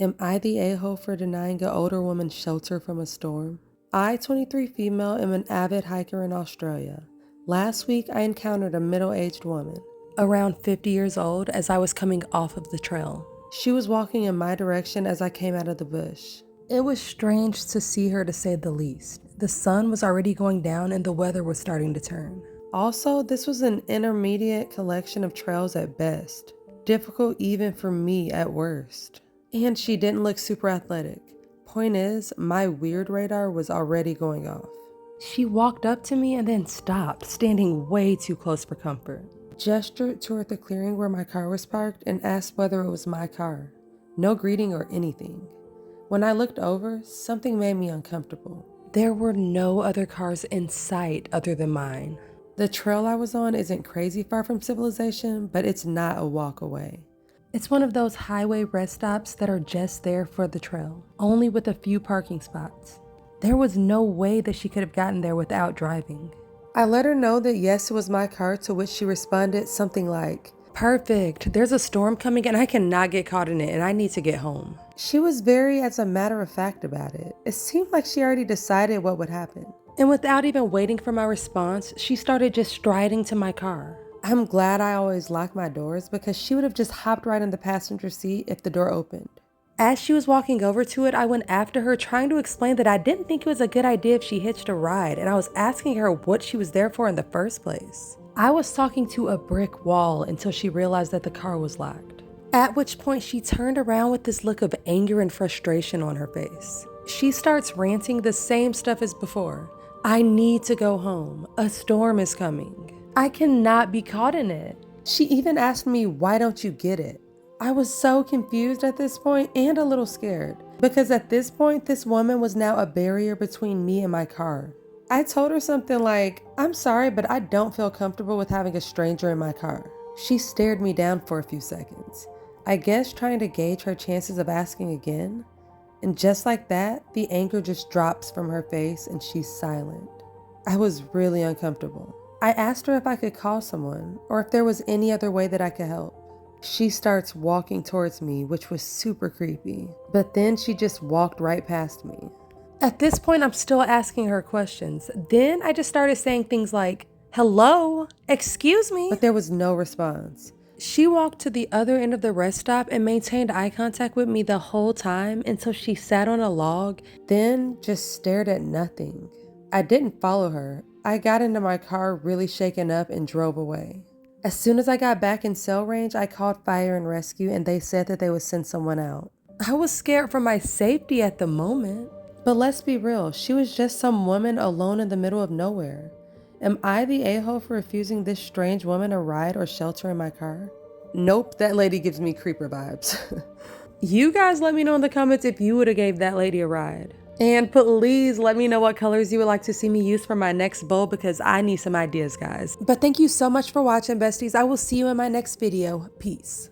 Am I the a-hole for denying an older woman shelter from a storm? I, 23 female, am an avid hiker in Australia. Last week, I encountered a middle-aged woman, around 50 years old, as I was coming off of the trail. She was walking in my direction as I came out of the bush. It was strange to see her, to say the least. The sun was already going down and the weather was starting to turn. Also, this was an intermediate collection of trails at best, difficult even for me at worst. And she didn't look super athletic. Point is, my weird radar was already going off. She walked up to me and then stopped, standing way too close for comfort. Gestured toward the clearing where my car was parked and asked whether it was my car. No greeting or anything. When I looked over, something made me uncomfortable. There were no other cars in sight other than mine. The trail I was on isn't crazy far from civilization, but it's not a walk away. It's one of those highway rest stops that are just there for the trail, only with a few parking spots. There was no way that she could have gotten there without driving. I let her know that yes, it was my car, to which she responded something like, "Perfect, there's a storm coming and I cannot get caught in it and I need to get home." She was very as a matter of fact about it. It seemed like she already decided what would happen. And without even waiting for my response, she started just striding to my car. I'm glad I always lock my doors because she would have just hopped right in the passenger seat if the door opened. As she was walking over to it, I went after her, trying to explain that I didn't think it was a good idea if she hitched a ride, and I was asking her what she was there for in the first place. I was talking to a brick wall until she realized that the car was locked. At which point she turned around with this look of anger and frustration on her face. She starts ranting the same stuff as before. I need to go home. A storm is coming. I cannot be caught in it. She even asked me, why don't you get it? I was so confused at this point and a little scared, because at this point, this woman was now a barrier between me and my car. I told her something like, "I'm sorry, but I don't feel comfortable with having a stranger in my car." She stared me down for a few seconds, I guess trying to gauge her chances of asking again. And just like that, the anger just drops from her face and she's silent. I was really uncomfortable. I asked her if I could call someone or if there was any other way that I could help. She starts walking towards me, which was super creepy, but then she just walked right past me. At this point, I'm still asking her questions. Then I just started saying things like, "Hello, excuse me," but there was no response. She walked to the other end of the rest stop and maintained eye contact with me the whole time until she sat on a log, then just stared at nothing. I didn't follow her. I got into my car really shaken up and drove away. As soon as I got back in cell range, I called fire and rescue and they said that they would send someone out. I was scared for my safety at the moment. But let's be real, she was just some woman alone in the middle of nowhere. Am I the a-hole for refusing this strange woman a ride or shelter in my car? Nope, that lady gives me creeper vibes. You guys let me know in the comments if you would have gave that lady a ride. And please let me know what colors you would like to see me use for my next bowl because I need some ideas, guys. But thank you so much for watching, besties. I will see you in my next video. Peace.